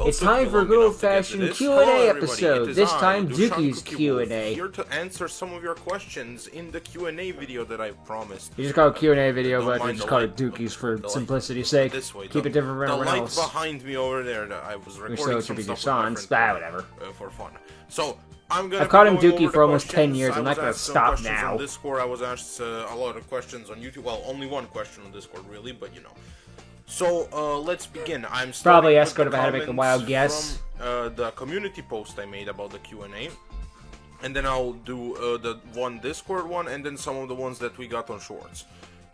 It's time for a good old-fashioned Q&A episode. This time, Dukis Q&A. Here to answer some of your questions in the Q&A video that I promised. You just call it Q&A video, but I just call it Dukis for simplicity's sake. Keep it different from everyone else. The light behind me over there, I was recording some stuff whatever. For fun. So, I've called him Dookie for almost 10 years. I'm not going to stop now. On Discord, I was asked a lot of questions on YouTube. Well, only one question on Discord, really, but you know. So, let's begin. I'm probably Escort if I had to make a wild guess. From the community post I made about the Q&A. And then I'll do the one Discord one, and then some of the ones that we got on Shorts.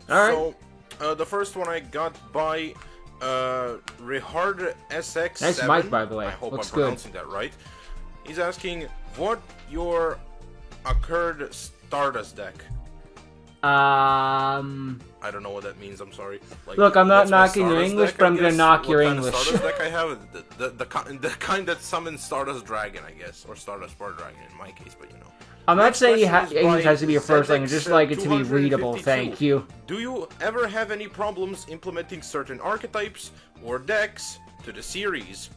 Alright. So, the first one I got by Rihard SX7. Nice mic, by the way. I hope Looks I'm pronouncing that right. He's asking, what your occurred Stardust deck? I don't know what that means, I'm sorry. Like, look, I'm not knocking your English, but I'm gonna knock your English. What kind of Stardust deck I have? The kind that summons Stardust Dragon, I guess. Or Stardust Bar Dragon in my case, but you know. I'm not saying English has to be your first language, just like it to be readable, thank you. Do you ever have any problems implementing certain archetypes or decks to the series?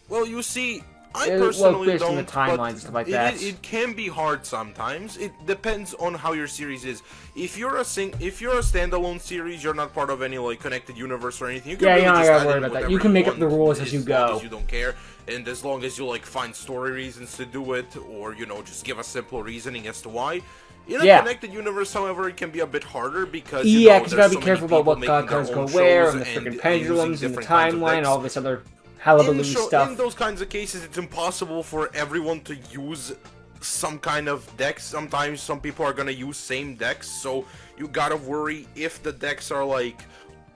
Well, you see, I personally don't, the timelines and stuff like that. It can be hard sometimes. It depends on how your series is. If you're a standalone series, you're not part of any like connected universe or anything. You can really you're not just gotta worry about that. You can make up the rules as you go. As long as you don't care, and as long as you like find story reasons to do it, or you know, just give a simple reasoning as to why. In a connected universe, however, it can be a bit harder because you gotta be careful about what cards go where, and the freaking pendulums, and the timeline, all this other hullabaloo stuff. In those kinds of cases, it's impossible for everyone to use some kind of decks. Sometimes some people are gonna use same decks, so you gotta worry if the decks are like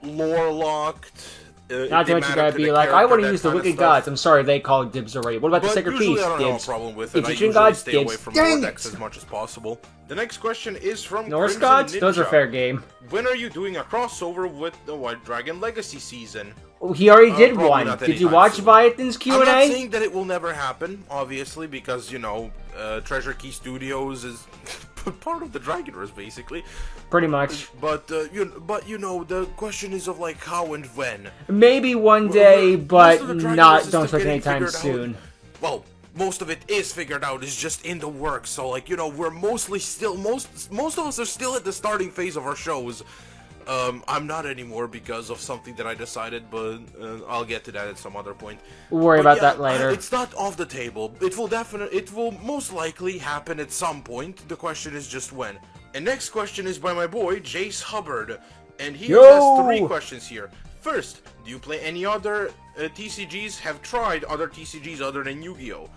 lore locked. Not to mention you gotta be like, I want to use the Wicked Gods. I'm sorry, they call dibs already. What about the Sacred Peace? I don't have a problem with it. Egyptian Gods, stay away from lore decks as much as possible. The next question is from Norse Gods? Those are fair game. When are you doing a crossover with the White Dragon Legacy season? He already did one. Did you watch Viathan's Q&A? I'm not saying that it will never happen, obviously, because, you know, Treasure Key Studios is part of the Dragonverse, basically. Pretty much. But you know, the question is of, like, how and when. Maybe one day, but don't expect anytime soon. Well, most of it is figured out, it's just in the works, so, like, you know, we're mostly still, most of us are still at the starting phase of our shows. I'm not anymore because of something that I decided, but I'll get to that at some other point. We'll worry about that later. It's not off the table. It will most likely happen at some point. The question is just when. And next question is by my boy, Jace Hubbard. And he has 3 questions here. First, do you play any other TCGs? Have tried other TCGs other than Yu-Gi-Oh?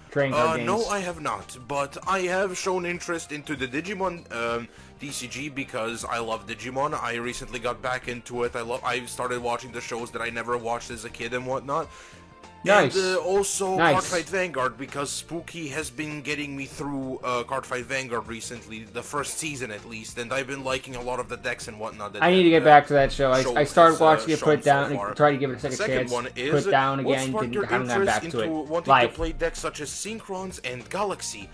No, I have not. But I have shown interest into the Digimon TCG because I love Digimon. I recently got back into it. I started watching the shows that I never watched as a kid and whatnot. Nice. And also Cardfight Vanguard, because Spooky has been getting me through Cardfight Vanguard recently, the first season at least, and I've been liking a lot of the decks and whatnot. I need to get back to that show. I started watching it, put it down, and tried to give it a second chance. One is, put it down again, haven't gone back to it. Wanting to play decks such as Synchrons and Galaxy.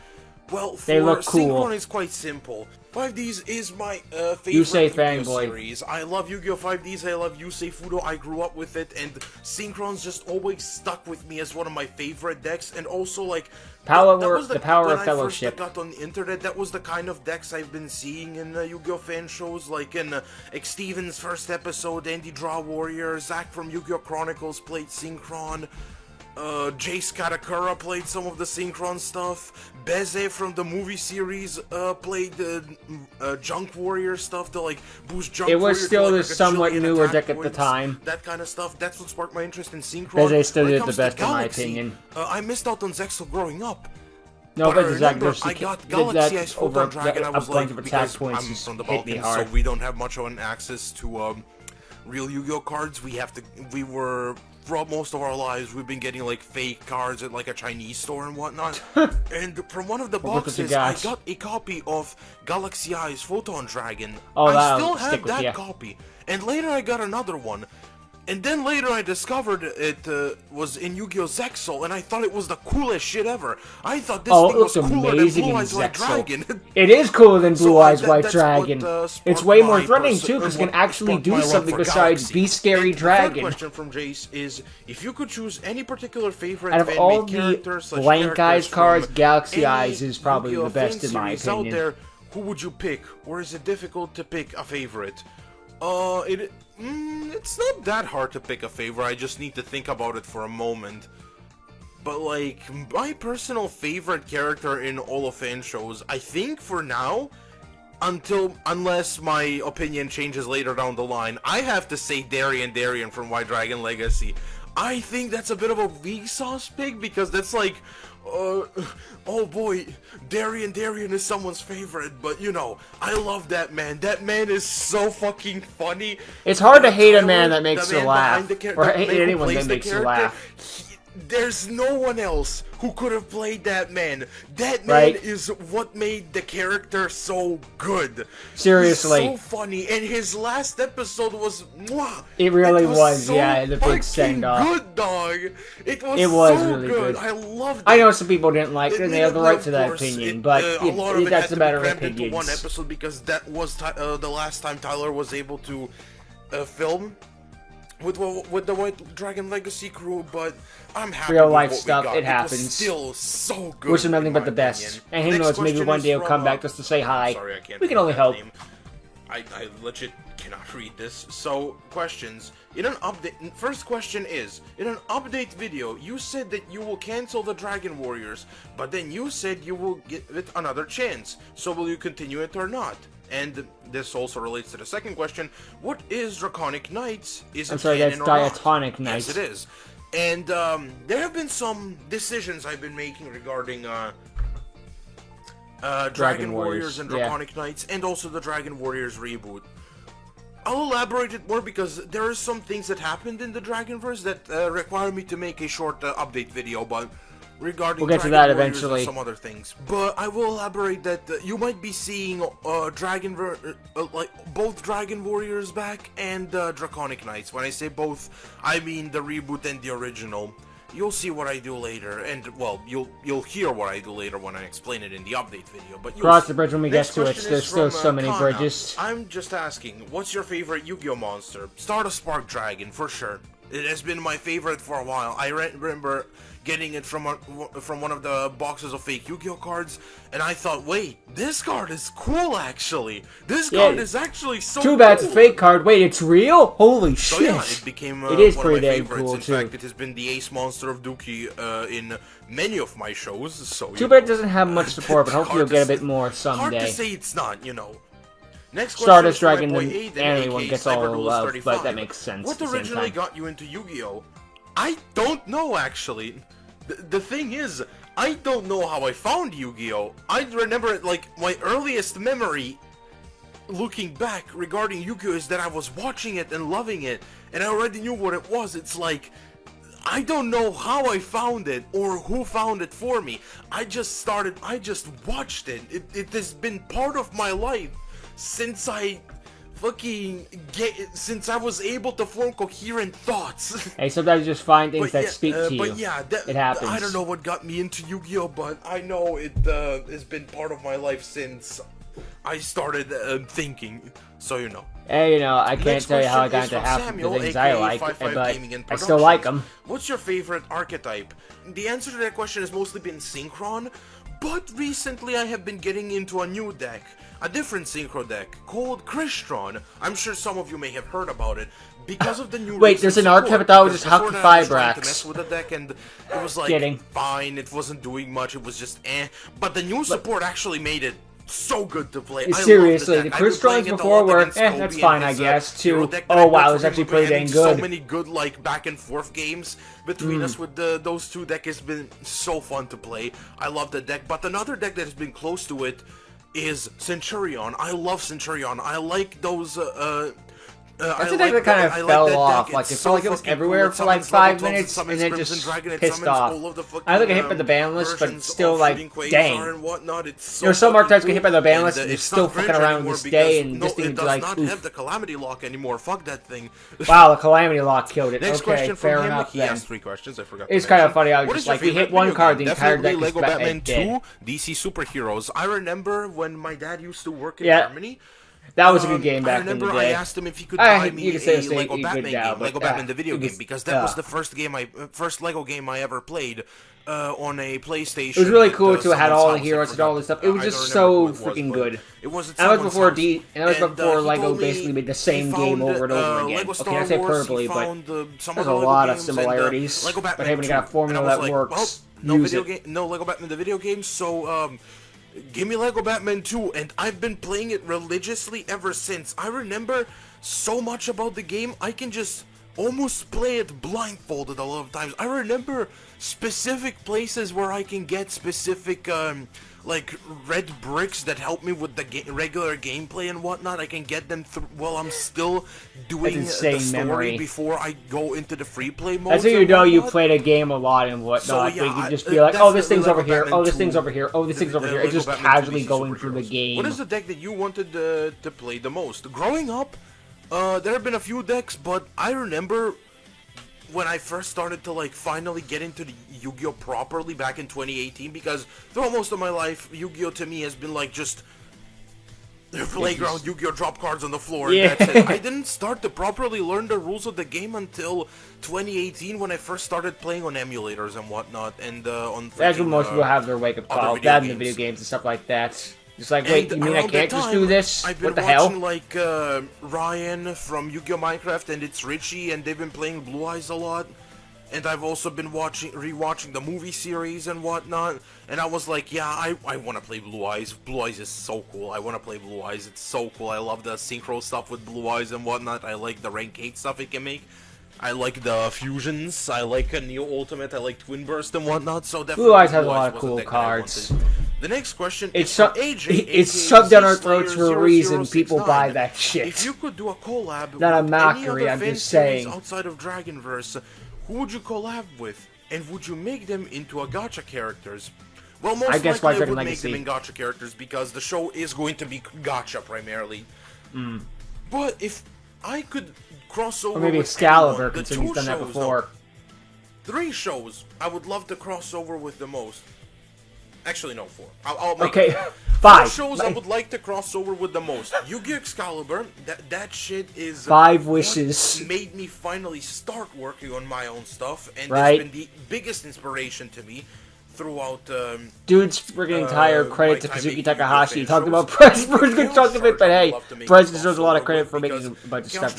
Well, they look cool. Synchron is quite simple. 5Ds is my favorite Yu-Gi-Oh series. I love Yu-Gi-Oh 5Ds, I love Yusei Fudo, I grew up with it, and Synchron's just always stuck with me as one of my favorite decks, and also, like, the power of fellowship. When I first got on the internet, that was the kind of decks I've been seeing in Yu-Gi-Oh fan shows, like in X Steven's first episode, Andy Draw Warrior, Zach from Yu-Gi-Oh Chronicles played Synchron. Jace Katakura played some of the Synchron stuff. Beze from the movie series played the Junk Warrior stuff to like boost Junk Warrior. It was still the somewhat newer deck at the time. That kind of stuff. That's what sparked my interest in Synchron. Beze still did the best in my opinion. I missed out on Zexal growing up. No, but exactly. I got Galaxy Ice Photon Dragon. I was like, because I'm from the Balkans, so we don't have much of an access to real Yu-Gi-Oh cards. We were throughout most of our lives, we've been getting like fake cards at like a Chinese store and whatnot. And from one of the boxes, I got a copy of Galaxy Eyes Photon Dragon. I still have that copy. And later I got another one. And then later I discovered it was in Yu-Gi-Oh! Zexal, and I thought it was the coolest shit ever. I thought this thing was cooler than Blue Eyes White Dragon. It is cooler than Blue Eyes White Dragon. It's way more threatening too, because it can actually do something besides be scary dragon. The third question from Jace is, if you could choose any particular favorite out of all the Blank Eyes cards, Galaxy any Eyes is probably the best in my opinion. Out there, who would you pick, or is it difficult to pick a favorite? It's not that hard to pick a favorite. I just need to think about it for a moment. But like, my personal favorite character in all of fan shows, I think for now, unless my opinion changes later down the line, I have to say Darien from White Dragon Legacy. I think that's a bit of a weak sauce pick, because that's like, oh boy, Darien is someone's favorite, but you know, I love that man. That man is so fucking funny. It's hard to hate a man that makes you laugh, or hate anyone that makes you laugh. There's no one else who could have played that man. That man is what made the character so good. Seriously. He's so funny, and his last episode was mwah. It really was, so yeah, the big send-off. Good, dog. It was so really good. I loved it. I know some people didn't like it, and they have the right to that opinion, but that's a matter of opinions. Into one episode because that was the last time Tyler was able to film with the White Dragon Legacy crew, but I'm happy real with life what stuff, we got. it happens. It was still so good. Wish him nothing but the best. And who knows, maybe one day he'll come back just to say hi. Sorry, I can't we can only hope. I legit cannot read this. So, questions. In an update, first question is, in an update video, you said that you will cancel the Dragon Warriors, but then you said you will give it another chance. So will you continue it or not? And this also relates to the second question. What is Draconic Knights? Is it canon that's or Diatonic not? Knights. Yes, it is. And there have been some decisions I've been making regarding Dragon Warriors and Draconic Knights, and also the Dragon Warriors reboot. I'll elaborate it more because there are some things that happened in the Dragonverse that require me to make a short update video, but regarding we'll get Dragon to that Warriors eventually. and some other things. But I will elaborate that you might be seeing like both Dragon Warriors back and Draconic Knights. When I say both, I mean the reboot and the original. You'll see what I do later, and well, you'll hear what I do later when I explain it in the update video. But cross the bridge when we get to it. There's still so many bridges. I'm just asking, what's your favorite Yu-Gi-Oh monster? Start a Spark Dragon for sure. It has been my favorite for a while. I remember getting it from one of the boxes of fake Yu-Gi-Oh cards, and I thought, wait, this card is cool actually. This card is actually so cool. Too bad it's a fake card. Wait, it's real? Holy shit. So yeah, it became it is one pretty of my damn favorites. cool In too. fact, it has been the ace monster of Dukis in many of my shows. So too bad it doesn't have much support, but hopefully you'll get a bit more someday. Hard to say it's not, you know. Next question Stardust is from Dragon, my boy the Aiden, anime one aka gets all the Cyberduelist love, 35. but that makes sense. What at the same originally time. got you into Yu-Gi-Oh? I don't know actually. The thing is, I don't know how I found Yu-Gi-Oh! I remember, like, my earliest memory, looking back, regarding Yu-Gi-Oh! Is that I was watching it and loving it, and I already knew what it was. It's like, I don't know how I found it, or who found it for me. I just watched it. It has been part of my life since I was able to form coherent thoughts. Hey, sometimes you just find things that speak to you. But yeah, it happens. I don't know what got me into Yu-Gi-Oh, but I know it has been part of my life since I started thinking. So you know. Hey, you know, I can't tell you how I got into half of the things I like, but I still like them. What's your favorite archetype? The answer to that question has mostly been Synchron, but recently I have been getting into a new deck. A different Synchro deck called Crystron. I'm sure some of you may have heard about it because of the new. Wait, there's an archetype that was just Huck Fibrax. To mess with the deck, and it was like fine. It wasn't doing much. It was just eh. But the new support actually made it so good to play. Seriously, the Crystrons before were that's fine, I guess. Too. Oh wow, it was actually pretty dang good. So many good like back and forth games between us with those two decks. Has been so fun to play. I love the deck, but another deck that has been close to it is Centurion. I love Centurion. I like those That's a deck that kind of fell off. Like, it felt like it was everywhere for like 5 minutes, and then just pissed off. I don't get hit by the ban list, but still, like, dang. There's some archetypes get hit by the ban list, and they're still fucking around this day, and this thing would be like, oof. It does not have the Calamity Lock anymore. Fuck that thing. Wow, the Calamity Lock killed it. Next Okay, question fair from him. Enough He then. asked 3 questions. I forgot. It's kind of funny. I was just like, we hit one card, the entire deck Definitely is Lego Batman 2, dead. DC Superheroes. I remember when my dad used to work in Germany. That was a good game back in the day. I remember I asked him if he could buy me a Lego Batman game, now, Lego Batman the video game, because that was the first Lego game I ever played on a PlayStation. It was really cool too. It had all the heroes and all this stuff. It was just so freaking good. It was and that was before Lego basically made the same game over and over again. Okay, I say verbally, but there's a lot of similarities. But hey, when you got a formula that works, use it. No Lego Batman the video game, so give me Lego Batman 2, and I've been playing it religiously ever since. I remember so much about the game, I can just almost play it blindfolded a lot of times. I remember specific places where I can get specific, like, red bricks that help me with the regular gameplay and whatnot. I can get them while I'm still doing the story before I go into the free play mode. That's how you know you played a game a lot and whatnot. So, yeah, you can just be like, oh, this thing's over here, oh, this thing's over here, oh, this thing's over here. It's just casually going through the game. What is the deck that you wanted to play the most? Growing up, there have been a few decks, but I remember when I first started to, like, finally get into the Yu-Gi-Oh! Properly back in 2018, because throughout most of my life, Yu-Gi-Oh! To me has been, like, just playground Yu-Gi-Oh! Drop cards on the floor, and that's it. I didn't start to properly learn the rules of the game until 2018, when I first started playing on emulators and whatnot, and on freaking, that's when most people have their wake-up call, that in the video games and stuff like that. It's like, wait, you mean I can't just do this? What the hell? I've been watching, like, Ryan from Yu-Gi-Oh! Minecraft, and it's Richie, and they've been playing Blue Eyes a lot. And I've also been rewatching the movie series and whatnot. And I was like, yeah, I want to play Blue Eyes. Blue Eyes is so cool. I want to play Blue Eyes. It's so cool. I love the synchro stuff with Blue Eyes and whatnot. I like the rank 8 stuff it can make. I like the fusions. I like a Neo Ultimate. I like Twin Burst and whatnot. So definitely Blue Eyes has a lot of cool cards. The next question is AJ. It's shoved down our throats for a reason. People buy that shit. If you could do a collab not a with mockery, any I'm other just saying. outside of Dragonverse, who would you collab with? And would you make them into a gacha characters? Well, most likely I would make them in gacha characters, because the show is going to be gacha primarily. But if I could cross over or maybe with Excalibur, anyone, considering he's done that before. 3 shows I would love to cross over with the most. Actually, no, 4. I'll make okay, it. 5 shows I would like to cross over with the most. Yu-Gi-Oh! Excalibur, that shit is 5 wishes. What made me finally start working on my own stuff, and right? it's been the biggest inspiration to me throughout. Dude's freaking entire credit to Kazuki Takahashi. He talked about Prez for a good chunk of it, but hey, Prez deserves a lot of credit for making a bunch of stuff.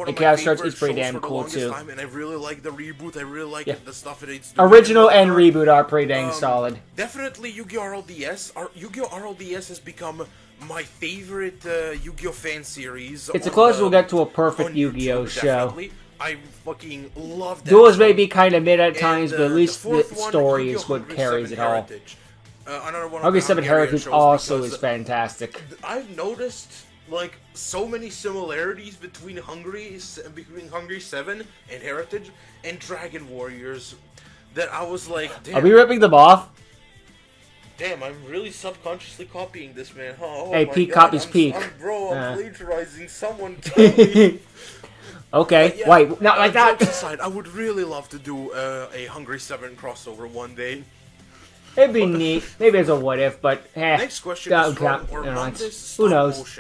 And Chaos Charge is pretty damn cool too. And I really like the reboot. I really like the stuff it's original and reboot are pretty dang solid. Definitely Yu-Gi-Oh! RLDS. Yu-Gi-Oh! RLDS has become my favorite Yu-Gi-Oh! Fan series. It's the closest we'll get to a perfect Yu-Gi-Oh! show. I fucking love that. Duels may be kind of mid at times, but at least the story is what carries it all. Hungry 7 Heritage also is fantastic. I've noticed, like, so many similarities between Hungry 7 and Heritage and Dragon Warriors that I was like, damn. Are we ripping them off? Damn, I'm really subconsciously copying this, man. Oh, hey, Peak copies Peak. I'm plagiarizing. Someone tell me. Okay, yeah, wait, not like that. Aside, I would really love to do a Hungry 7 crossover one day. It'd be neat. Maybe it's a what if, but next question is from who knows?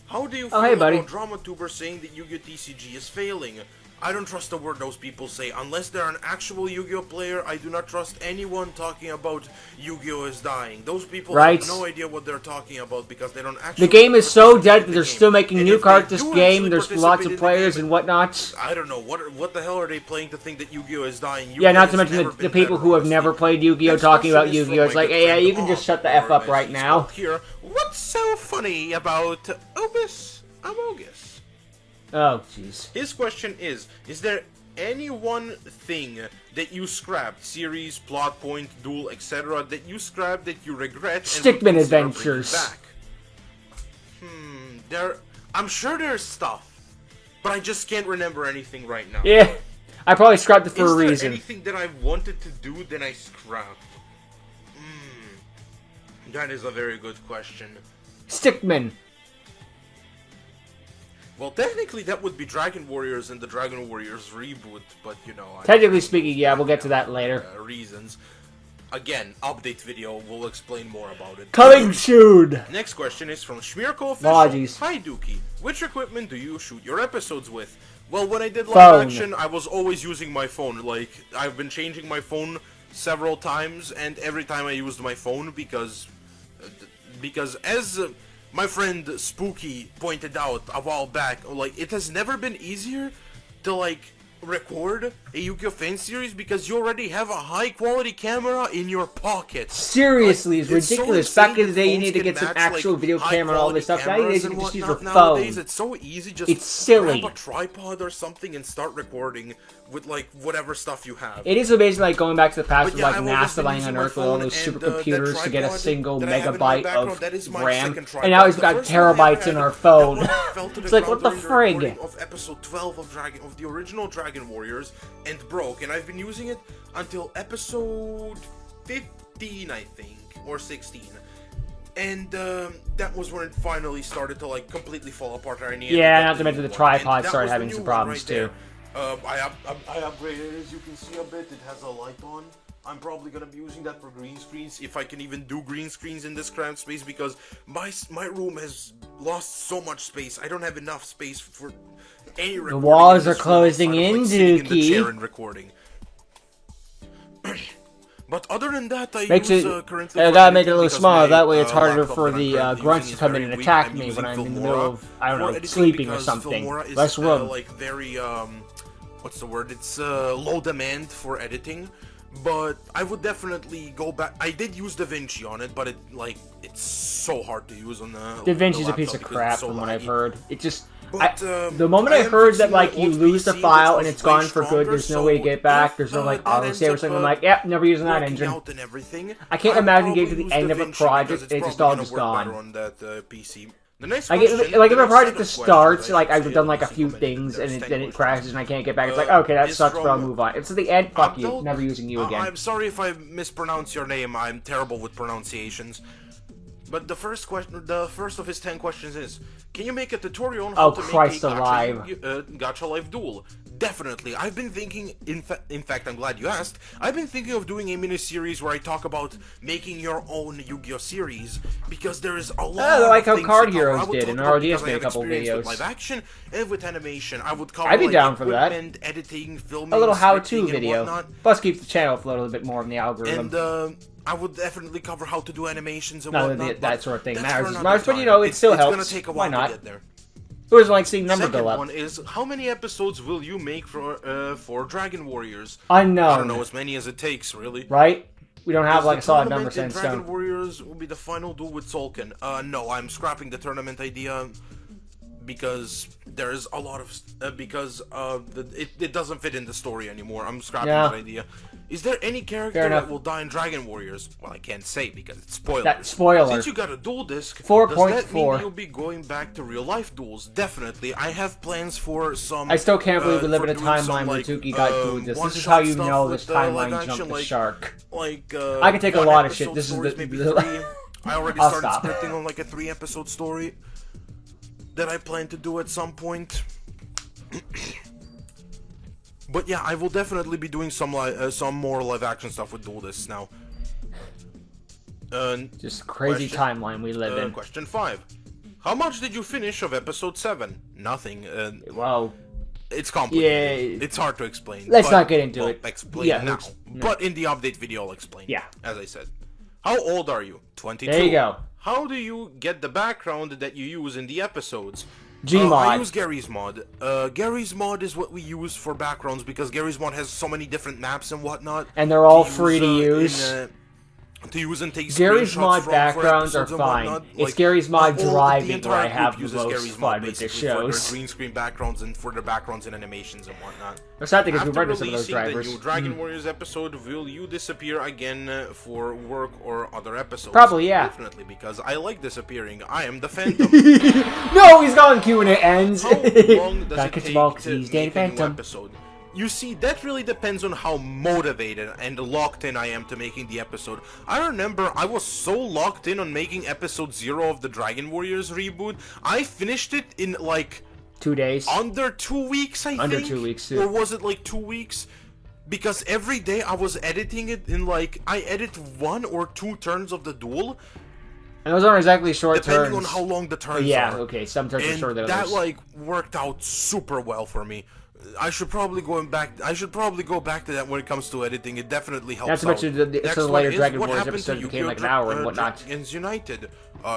How do you feel about DramaTuber saying that Yu-Gi-Oh! TCG is failing? I don't trust a word those people say. Unless they're an actual Yu-Gi-Oh! player, I do not trust anyone talking about Yu-Gi-Oh! is dying. Those people have no idea what they're talking about because they don't actually... The game is so dead that they're still making new cards this game. There's lots of players and whatnot. I don't know. What the hell are they playing to think that Yu-Gi-Oh! is dying? Yeah, not to mention the people who have never played Yu-Gi-Oh! talking about Yu-Gi-Oh! It's like, hey, yeah, you can just shut the F up right now. Here, what's so funny about Obus Amogus? Oh, jeez. His question is there any one thing that you scrapped, series, plot point, duel, etc., that you scrapped that you regret Stickman Adventures. Back? I'm sure there's stuff. but I just can't remember anything right now. Yeah, I probably scrapped it for a reason. Is there anything that I wanted to do that I scrapped? That is a very good question. Stickman. Well, technically that would be Dragon Warriors and the Dragon Warriors reboot, but you know... Technically speaking, yeah, we'll get to that later. Reasons. Again, update video, we'll explain more about it. Coming soon! Next question is from Schmierko Official. Apologies. Hi Dookie, which equipment do you shoot your episodes with? Well, when I did live action, I was always using my phone. Like, I've been changing my phone several times, and every time I used my phone because as my friend Spooky pointed out a while back, like, it has never been easier to, like, record a Yu-Gi-Oh! Fan series because you already have a high-quality camera in your pocket. Seriously, like, it's ridiculous. So back in the day, you need to get some actual video camera and all this stuff. Nowadays, you can just use your phone. It's so easy, just it's silly. grab a tripod or something and start recording with, like, whatever stuff you have. It is amazing, like, going back to the past with, like, NASA lying on Earth with all those supercomputers to get a single megabyte of RAM. And now we've got terabytes in our phone. It's like, what the frig? Of episode 12 of the original Dragon Warriors, and broke, and I've been using it until episode 15, I think, or 16. And that was when it finally started to, like, completely fall apart. Yeah, not to mention the tripod started having some problems too. I upgraded, as you can see a bit. It has a light on. I'm probably gonna be using that for green screens, if I can even do green screens in this cramped space, because my room has lost so much space. I don't have enough space for any recording. The walls are closing in, Dookie. And recording. But other than that, I gotta make it a little smaller. That way, it's harder for the grunts to come in and attack me when I'm in the middle of, I don't know, sleeping or something. Less room. Like very what's the word? It's low demand for editing. But I would definitely go back. I did use DaVinci on it, but it's so hard to use on the DaVinci's a piece of crap from what I've heard. It just the moment I heard that, like, you lose the file and it's gone for good, there's no way to get back, there's no, like, autosave or something, I'm like, yep, never using that engine. I can't imagine getting to the end of a project and it's just all just gone. Like, if a project just starts, like, I've done, like, a few things, and then it crashes and I can't get back, it's like, okay, that sucks, but I'll move on. It's at the end, fuck you, never using you again. I'm sorry if I mispronounce your name, I'm terrible with pronunciations. But the first of his 10 questions is, can you make a tutorial on how to make a gacha live duel? Definitely. I've been thinking, in fact, I'm glad you asked, I've been thinking of doing a mini-series where I talk about making your own Yu-Gi-Oh! Series, because there is a lot of like how things Card Heroes did, and RDS made a couple videos. With live action and with animation. I would cover, I'd be down for that. Editing, filming, a little how-to video. Plus keeps the channel afloat a little bit more in the algorithm. And, I would definitely cover how to do animations and whatnot. That sort of thing matters as much, but you know, it still helps. It's gonna take a while to get there. Who doesn't like seeing number go up? Second one is, how many episodes will you make for Dragon Warriors? Unknown. I don't know, as many as it takes, really. Right? We don't have, like, a solid number set in stone. Dragon Warriors will be the final duel with Sulkin. No, I'm scrapping the tournament idea because there's a lot of it doesn't fit in the story anymore. I'm scrapping that idea. Is there any character that will die in Dragon Warriors? Well, I can't say because it's spoilers. Since you got a duel disc, does that mean you'll be going back to real life duels? Definitely. I have plans for some. I still can't believe we live in a timeline where Dukis got doing this. This is how you know this timeline jumped the shark. I can take a lot of shit. This is the I already started scripting on, like, a 3-episode story that I plan to do at some point. But yeah, I will definitely be doing some more live action stuff with dual discs now. Just crazy timeline we live in. Question 5. How much did you finish of episode 7? Nothing. Well, it's complicated. Yeah, it's hard to explain. Let's not get into it. Explain now. But in the update video, I'll explain. Yeah. As I said. How old are you? 22. There you go. How do you get the background that you use in the episodes? Gmod. I use Gary's mod. Gary's mod is what we use for backgrounds because Gary's mod has so many different maps and whatnot. And they're all free to use. to use and take Gary's screenshots mod from backgrounds are episodes and fine. whatnot. It's Like, Gary's mod the driving where entire I have group the uses most Gary's fun mod with the basically for their shows. green screen backgrounds and for their backgrounds and animations and whatnot. The sad thing is we After run into some of those releasing the drivers. new Dragon Warriors episode, will you disappear again for work or other episodes? Probably, yeah. Definitely, because I like disappearing. I am the Phantom. No, he's gone. Q and it ends. How long does Gotta it catch take him all 'cause to he's Danny make a new Phantom. episode? You see, that really depends on how motivated and locked in I am to making the episode. I remember I was so locked in on making episode 0 of the Dragon Warriors reboot, I finished it in like 2 days. under 2 weeks, I think. Under 2 weeks, yeah. Or was it like 2 weeks? Because every day I was editing it in like, I edit 1 or 2 turns of the duel. And those aren't exactly short depending turns. on how long the turns yeah, are. okay, some turns are And shorter than that others. like worked out super well for me. I should probably go back to that when it comes to editing. It definitely helps. Not to mention the Next later one is, Dragon what Warriors happened to episode became Yu-Gi-Oh! like an hour and whatnot. Dragons United.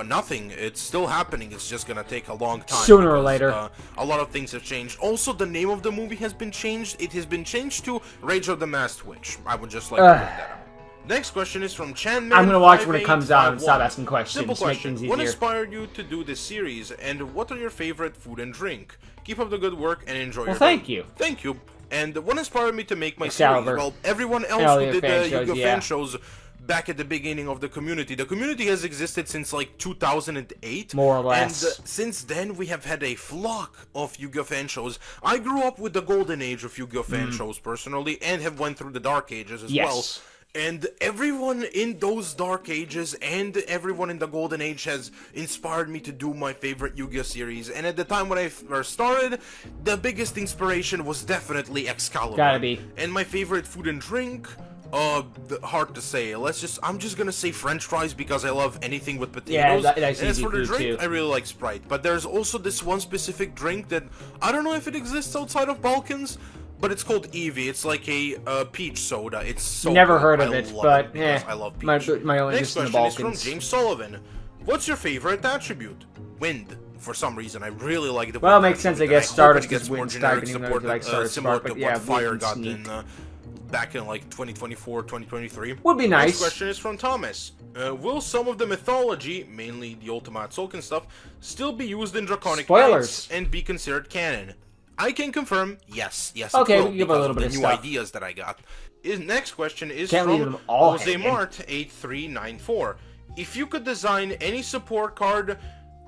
Nothing. It's still happening. It's just gonna take a long time. Sooner or later. A lot of things have changed. Also, the name of the movie has been changed. It has been changed to Rage of the Masked Witch. I would just like to bring that up. Next question is from Chanman. I'm gonna watch when it comes out and stop asking questions. Simple Make question. things What easier. inspired you to do this series, and what are your favorite food and drink? Keep up the good work and enjoy your day. Thank you. Thank you. And what inspired me to make my Excalibur. series? Well, everyone else all who your did fan the shows, Yu-Gi-Oh! yeah. Fan shows back at the beginning of the community. The community has existed since like 2008. More or less. And since then, we have had a flock of Yu-Gi-Oh! Fan shows. I grew up with the golden age of Yu-Gi-Oh! Fan shows personally, and have went through the dark ages as well. Yes. And everyone in those dark ages and everyone in the golden age has inspired me to do my favorite Yu-Gi-Oh! Series. And at the time when I first started, the biggest inspiration was definitely Excalibur. Gotta be. And my favorite food and drink, hard to say. I'm just gonna say French fries because I love anything with potatoes. Yeah, that's and as easy for the food, drink, too. I really like Sprite. But there's also this one specific drink that I don't know if it exists outside of Balkans. But it's called Eevee. It's like a peach soda. It's so Never good. heard of I it, love but because eh, I love peach. my only Next interest in the question is from Balkans. James Sullivan. What's your favorite attribute? Wind. For some reason, I really like the. Well, it wind makes sense, I attribute, guess. and hope Stardust it gets is more wind generic type, even though support, you like Stardust similar Spark, to but yeah, what Fire wind got sneak. back in like 2024, 2023. Would be nice. Next question is from Thomas. Will some of the mythology, mainly the Ultimate Tzolk'in stuff, still be used in Draconic Spoilers. Knights and be considered canon? I can confirm, yes, Okay, it we will, can give a because little of bit the of new stuff. ideas that I got. His next question is Can't leave from them all Jose hanging. Mart 8394. If you could design any support card,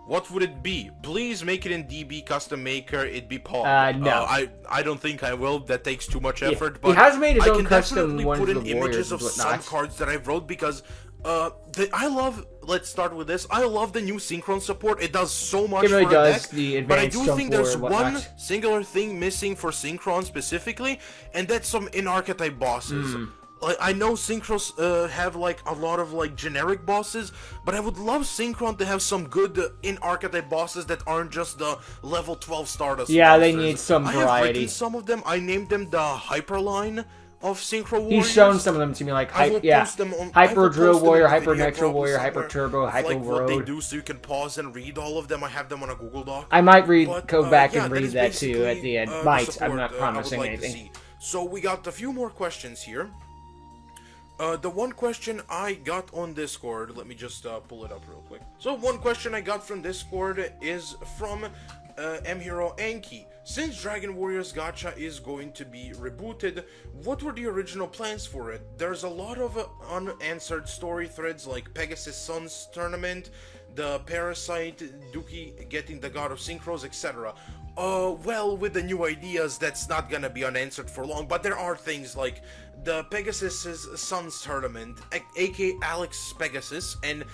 what would it be? Please make it in DB Custom Maker. It'd be Paul. No. I don't think I will. That takes too much Yeah, effort. he But has made his I own can custom definitely ones put for in the images Warriors of and some whatnot. cards that I wrote because I love. Let's start with this. I love the new synchron support. It does so much It really for a does, deck, the but I advanced do jump think there's forward and one whatnot. singular thing missing for synchron specifically, and that's some in-archetype bosses. Like, I know synchros have like a lot of like generic bosses, but I would love synchron to have some good in-archetype bosses that aren't just the level 12 Stardust. Yeah, they monsters. need some I have variety. written some of them. I named them the Hyperline of Synchro Warriors. He's shown some of them to me, like I will post them on, I Hyper will Drill post them Warrior, in a Hyper video Nitro probably Warrior, Hyper somewhere, Turbo, of, Hyper like what they Road. do, so you can pause and read all of them. I have them on a Google Doc. I might But, go back yeah, and that read is that too at basically, the end. the Might. support, I'm not I would promising like to anything. see. So we got a few more questions here. The one question I got on Discord, let me just pull it up real quick. So one question I got from Discord is from M-Hero Anki. Since Dragon Warriors Gacha is going to be rebooted, what were the original plans for it? There's a lot of unanswered story threads like Pegasus Suns tournament, the Parasite, Dukis getting the God of Synchros, etc. Well, with the new ideas, that's not gonna be unanswered for long, but there are things like the Pegasus Suns tournament, aka Alex Pegasus, and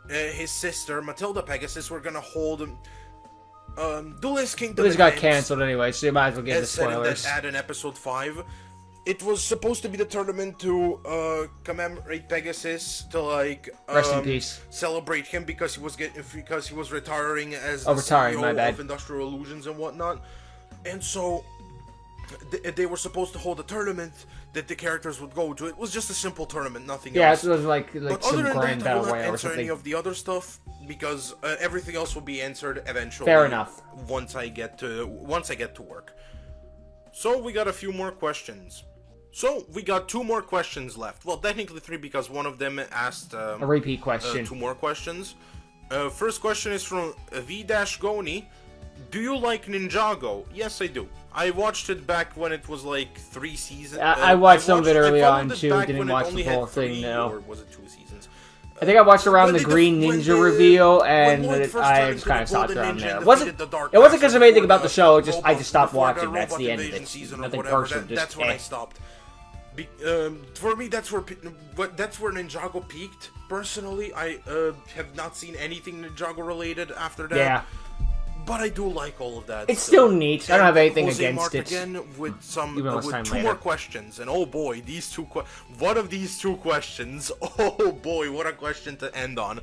his sister, Matilda Pegasus, were gonna hold Duelist Kingdom. This got events, canceled anyway, so you might as well get the as said in spoilers. that ad in episode 5. It was supposed to be the tournament to commemorate Pegasus, to like Rest in peace. celebrate him because he was retiring as Oh, the retiring, CEO my bad. of Industrial Illusions and whatnot. And so they were supposed to hold a tournament that the characters would go to. It was just a simple tournament, nothing Yeah, else. it was like But some other than grand that, I battle will not royale or answer any something. of the other stuff because everything else will be answered eventually. Fair enough. Once I get to work. So we got a few more questions. So, we got 2 more questions left. Well, technically 3 because one of them asked... a repeat question. 2 more questions. First question is from V-Goni. Do you like Ninjago? Yes, I do. I watched it back when it was like 3 seasons. I watched some of it early on, too. Didn't watch the whole thing, though. Or was it 2 seasons? I think I watched around the Green Ninja reveal, and I just kind of stopped around there. It wasn't because of anything about the show, I just stopped watching. That's the end of it. Nothing personal, That's when I stopped. For me, that's where Ninjago peaked. Personally, I have not seen anything Ninjago related after that. Yeah. But I do like all of that. It's still neat. I don't have anything against it. Again with two more questions, and oh boy, one of these 2 questions. Oh boy, what a question to end on.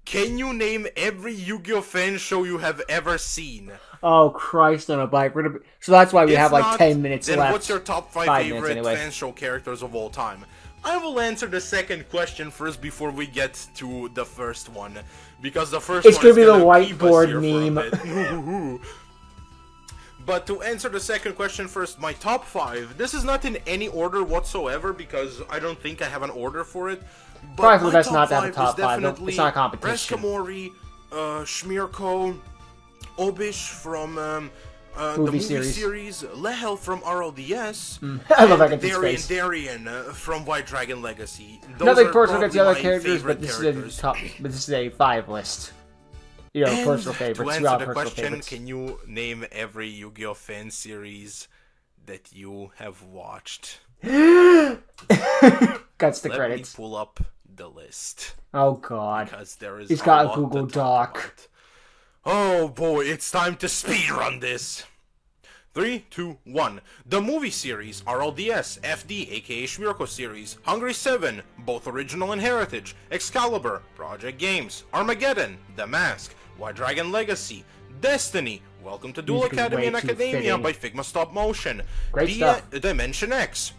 Can you name every Yu-Gi-Oh fan show you have ever seen? Oh Christ on a bike! So that's why we have like not, 10 minutes then left. What's your top 5 favorite fan show characters of all time? I will answer the second question first before we get to the first one, because the first it's one gonna be the whiteboard meme. But to answer the second question first, my top 5. This is not in any order whatsoever because I don't think I have an order for it. But probably that's not to have a top 5. It's not a competition. Reskamori, Shmirko, Obish from the movie series, Lehel from RLDS, I love that and Darien from White Dragon Legacy. Nothing personal against the other characters, but this is a 5 list. You know, and personal favorites. To answer the question, can you name every Yu-Gi-Oh fan series that you have watched? Cuts the credits. Let me pull up the list. Oh God! Because there is. He's got a Google Doc. Oh boy, it's time to speedrun this. 3, 2, 1. The movie series, RLDS, FD, aka Shmirko series, Hungry 7, both original and heritage, Excalibur, Project Games, Armageddon, The Mask, White Dragon Legacy, Destiny, Welcome to Duel Academy and Academia by Figma Stop Motion, Dimension X,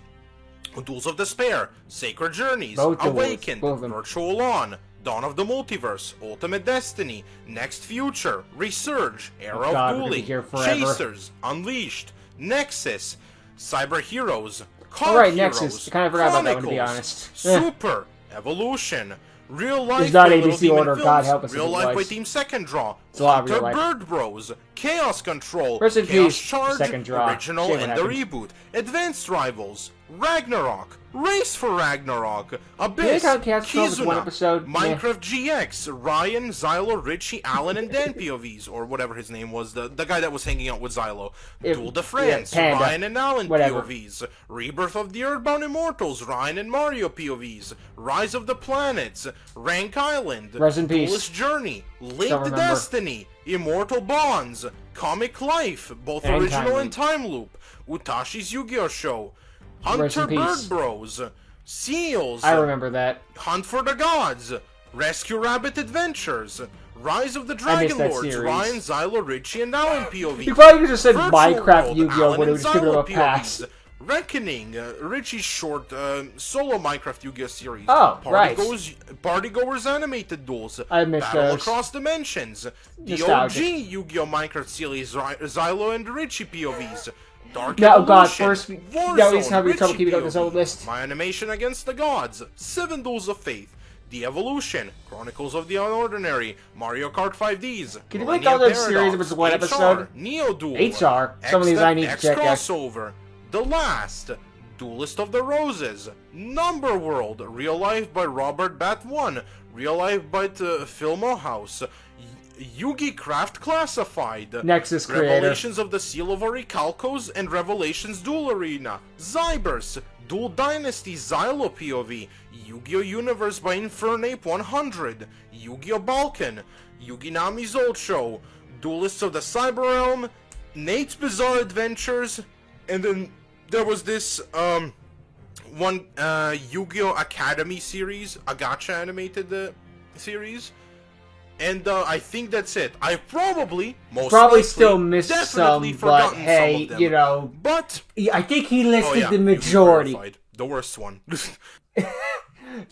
Duels of Despair, Sacred Journeys, Awakened, Virtual On, Dawn of the Multiverse, Ultimate Destiny, Next Future, Resurge, Era of Dueling, Chasers, Unleashed, Nexus, Cyber Heroes, Alright, Nexus. I kind of forgot about that one, to be honest. Super, Evolution, Real Life it's not by ABC Little order, Demon God Films, help us Real Life by Team Second Draw, Hunter Bird Bros, Chaos Control, Rest in Chaos peace, Charge, Second Draw. Original Shit, and the Reboot, Advanced Rivals, Ragnarok, Race for Ragnarok, Abyss, Kizuna, Minecraft GX, Ryan, Xylo, Richie, Allen, and Dan POVs, or whatever his name was, the guy that was hanging out with Xylo, Duel de France, Ryan and Allen POVs, Rebirth of the Earthbound Immortals, Ryan and Mario POVs, Rise of the Planets, Rank Island, Duelist Journey, Linked Destiny, Immortal Bonds, Comic Life, both original and time loop, Utashi's Yu-Gi-Oh! Show, Hunter Bird Bros, Seals, I remember that. Hunt for the Gods, Rescue Rabbit Adventures, Rise of the Dragon Lords, Ryan, Xylo, Richie, and Allen POV. You probably could have said Minecraft Yu-Gi-Oh! Would have just given him a pass. Reckoning, Richie's short solo Minecraft Yu-Gi-Oh! Series. Oh, right. Partygoers Animated Duels. I missed Battle those. Across Dimensions. The OG Yu-Gi-Oh! Minecraft series, Xylo and Richie POVs. Dark Evolution, he's having trouble keeping up this old list. My Animation Against the Gods, 7 Duels of Faith, The Evolution, Chronicles of the Unordinary, Mario Kart 5Ds, Can you make all those series if it's one episode? Neo Duel, HR. Some of these I need to check out. Crossover, The Last, Duelist of the Roses, Number World, Real Life by Robert Bat 1, Real Life by Filmo House, Yugi Craft Classified, Nexus Creator, Revelations of the Seal of Orichalcos and Revelations Duel Arena, Zybers, Duel Dynasty Xylo POV, Yu-Gi-Oh! Universe by Infernape 100, Yu-Gi-Oh! Balkan, Yugi Nami's Old Show, Duelists of the Cyber Realm, Nate's Bizarre Adventures, and then there was this one Yu-Gi-Oh! Academy series, a gacha animated series. And I think that's it. I probably still missed some, but hey, you know. But I think he listed the majority. The worst one.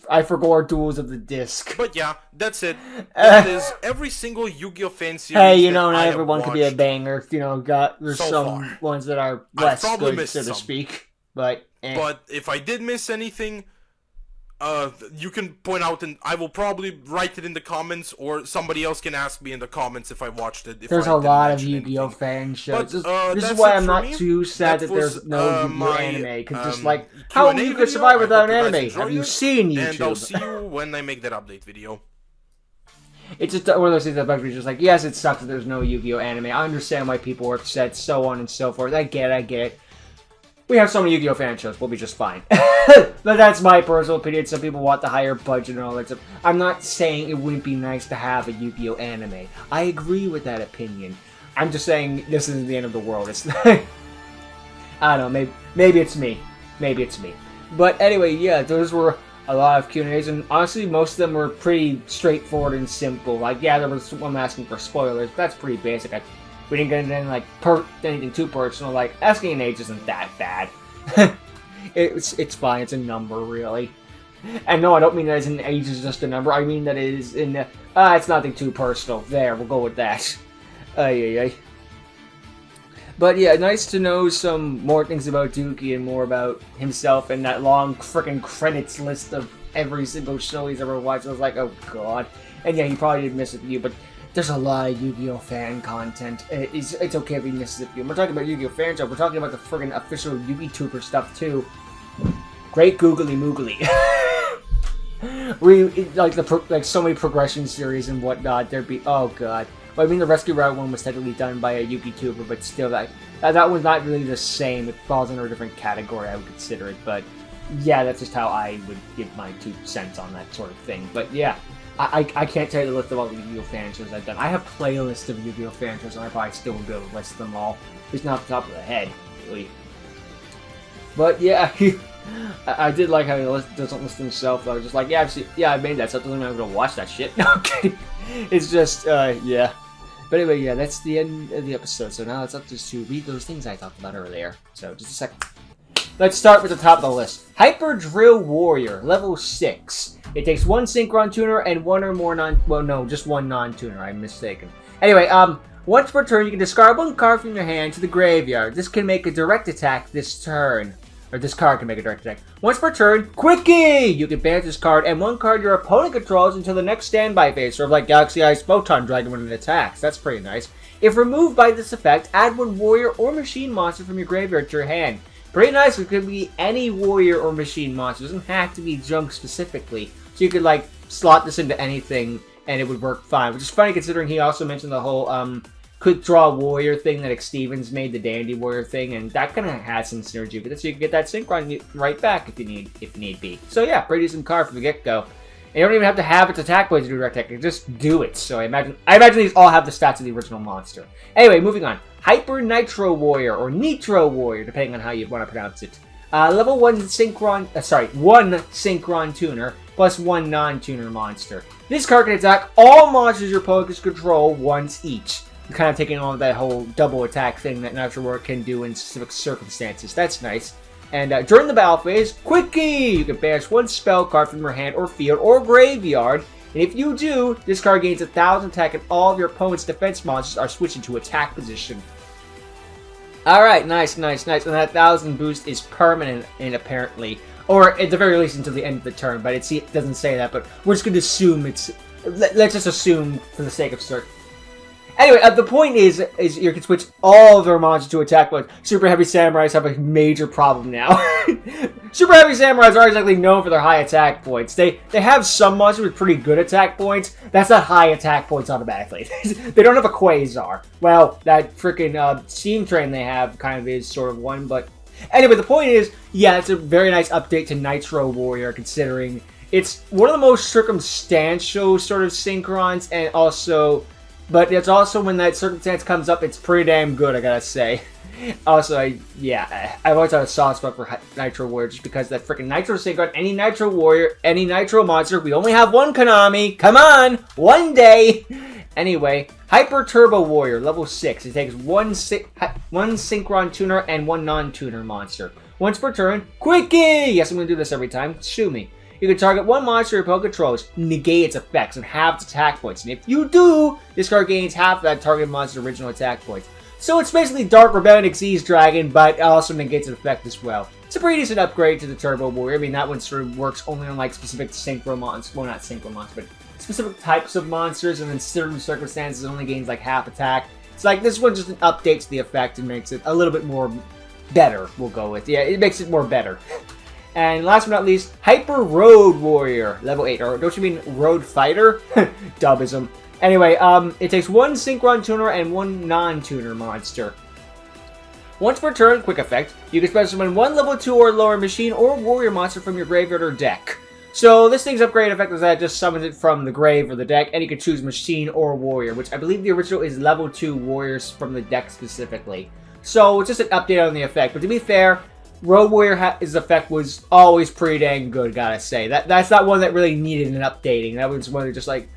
I forgot Duels of the Disc. But yeah, that's it. That is every single Yu-Gi-Oh! Fan series. Hey, you know, not everyone could be a banger. You know, there's some ones that are less good, so to speak. But But if I did miss anything, you can point out, and I will probably write it in the comments, or somebody else can ask me in the comments if I watched it. There's a lot of Yu-Gi-Oh fan shows. This is why I'm not too sad that there's no Yu-Gi-Oh anime, because just like, how you could survive without an anime? Have you seen YouTube? And I'll see you when I make that update video. It's just one of those things that bugs me, just like, yes, it sucks that there's no Yu-Gi-Oh anime. I understand why people are upset, so on and so forth. I get it. We have so many Yu-Gi-Oh fan shows, we'll be just fine. But that's my personal opinion. Some people want the higher budget and all that stuff. I'm not saying it wouldn't be nice to have a Yu-Gi-Oh anime. I agree with that opinion. I'm just saying this isn't the end of the world. It's I don't know, maybe it's me. But anyway, yeah, those were a lot of Q&As, and honestly, most of them were pretty straightforward and simple. Like, yeah, there was one asking for spoilers, but that's pretty basic. We didn't get into anything too personal. Like, asking an age isn't that bad. It's fine. It's a number, really. And no, I don't mean that as an age is just a number. I mean that it is in the... it's nothing too personal. There, we'll go with that. But yeah, nice to know some more things about Dookie and more about himself and that long frickin' credits list of every single show he's ever watched. I was like, oh god. And yeah, he probably did miss a few, but there's a lot of Yu-Gi-Oh fan content. It's okay if he misses a few. We're talking about Yu-Gi-Oh fan show. We're talking about the friggin' official Yu-Gi-Tuber stuff too. Great googly moogly. like so many progression series and whatnot. There'd be oh god. Well, I mean the Rescue Route one was technically done by a Yu-Gi-Tuber, but still that one's not really the same. It falls under a different category, I would consider it. But yeah, that's just how I would give my 2 cents on that sort of thing. But yeah. I can't tell you the list of all the Yu-Gi-Oh fan shows I've done. I have playlists of Yu-Gi-Oh fan shows, and I probably still won't be able to list them all. At least not off the top of the head, really. But yeah, I did like how he doesn't list himself. I was just like, yeah, I made that, so I'm not going to watch that shit. No, I'm kidding. It's just, yeah. But anyway, yeah, that's the end of the episode. So now it's up to us to read those things I talked about earlier. So just a second. Let's start with the top of the list. Hyper Drill Warrior, level 6. It takes 1 Synchron Tuner and 1 or more just 1 non-tuner. I'm mistaken. Anyway, once per turn, you can discard 1 card from your hand to the graveyard. This can make a direct attack this turn. Or this card can make a direct attack. Once per turn, Quickie! You can banish this card and 1 card your opponent controls until the next standby phase, sort of like Galaxy Eyes Photon Dragon when it attacks. That's pretty nice. If removed by this effect, add 1 warrior or machine monster from your graveyard to your hand. Pretty nice. It could be any warrior or machine monster. It doesn't have to be junk specifically. So you could, like, slot this into anything, and it would work fine. Which is funny considering he also mentioned the whole, quick draw warrior thing that Stevens made, the dandy warrior thing, and that kind of has some synergy with it. So you can get that synchron right back if need be. So yeah, pretty decent card from the get-go. And you don't even have to have its attack points to do direct attack. You just do it. So I imagine these all have the stats of the original monster. Anyway, moving on. Hyper Nitro Warrior, or Nitro Warrior, depending on how you want to pronounce it. Level 1 Synchron, 1 Synchron Tuner, plus 1 non-tuner monster. This card can attack all monsters your opponents control once each. You're kind of taking on that whole double attack thing that Nitro Warrior can do in specific circumstances. That's nice. And during the battle phase, Quickie! You can banish 1 spell card from your hand or field or graveyard. And if you do, this card gains 1,000 attack and all of your opponent's defense monsters are switched into attack position. Alright, nice. And that 1,000 boost is permanent, and apparently. Or at the very least until the end of the turn, but it doesn't say that, but we're just going to assume it's... Let's just assume for the sake of certain. Anyway, the point is you can switch all of their monsters to attack modes. Super Heavy Samurais have a major problem now. Super Heavy Samurais are exactly known for their high attack points. They have some monsters with pretty good attack points. That's not high attack points automatically. They don't have a Quasar. Well, that freaking Steam Train they have kind of is sort of one, but... Anyway, the point is, yeah, it's a very nice update to Nitro Warrior, considering it's one of the most circumstantial sort of synchrons, and also... But it's also when that circumstance comes up, it's pretty damn good, I gotta say. Also, I've always had a soft spot for Nitro Warrior just because that freaking Nitro Synchron, any Nitro Warrior, any Nitro monster, we only have 1 Konami. Come on! One day! Anyway, Hyper Turbo Warrior, level 6. It takes 1 Synchron Tuner and 1 non-tuner monster. Once per turn, Quickie! Yes, I'm gonna do this every time. Sue me. You can target 1 monster your opponent controls, negate its effects, and half its attack points. And if you do, this card gains half of that target monster's original attack points. So it's basically Dark Rebellion Xyz Dragon, but also negates its effect as well. it's a pretty decent upgrade to the Turbo Warrior. I mean, that one sort of works only on like specific synchro monsters. Well, not synchro monsters, but specific types of monsters, and in certain circumstances, it only gains like half attack. It's like this one just updates the effect and makes it a little bit more better. We'll go with it makes it more better. And last but not least, Hyper Road Warrior, level 8. Or don't you mean Road Fighter? Dubism. Anyway, it takes one Synchron Tuner and one non-tuner monster. Once per turn, quick effect, you can special summon one level 2 or lower machine or warrior monster from your graveyard or deck. So this thing's upgrade effect is that it just summons it from the grave or the deck, and you can choose machine or warrior, which I believe the original is level 2 warriors from the deck specifically. So it's just an update on the effect, but to be fair, Road Warrior's effect was always pretty dang good, gotta say. That's not one that really needed an updating. That was one that just like,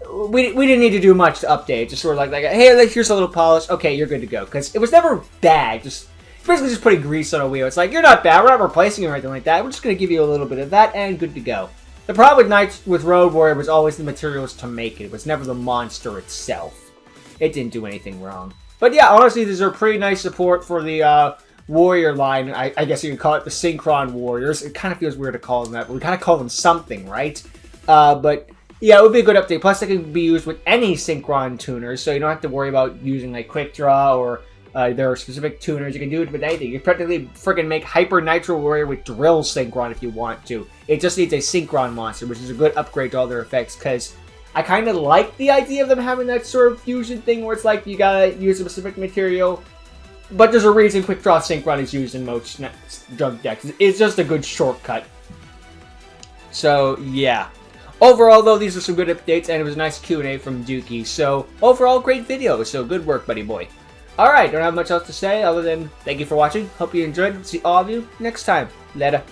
we didn't need to do much to update. Just sort of like hey, here's a little polish. Okay, you're good to go. Because it was never bad. Just basically just putting grease on a wheel. It's like, you're not bad. We're not replacing you or anything like that. We're just going to give you a little bit of that and good to go. The problem with Road Warrior was always the materials to make it. It was never the monster itself. It didn't do anything wrong. But yeah, honestly, these are pretty nice support for the Warrior line. I guess you could call it the Synchron Warriors. It kind of feels weird to call them that, but we kind of call them something, right? But yeah, it would be a good update. Plus, they can be used with any Synchron tuners, so you don't have to worry about using like Quick Draw or there are specific tuners. You can do it with anything. You can practically freaking make Hyper Nitro Warrior with Drill Synchron if you want to. It just needs a Synchron monster, which is a good upgrade to all their effects, because I kind of like the idea of them having that sort of fusion thing where it's like you gotta use a specific material, but there's a reason Quick Draw Synchron is used in most drug decks. It's just a good shortcut. So, yeah. Overall, though, these are some good updates, and it was a nice Q&A from Dukis. So, overall, great video. So, good work, buddy boy. Alright, don't have much else to say other than thank you for watching. Hope you enjoyed. See all of you next time. Later.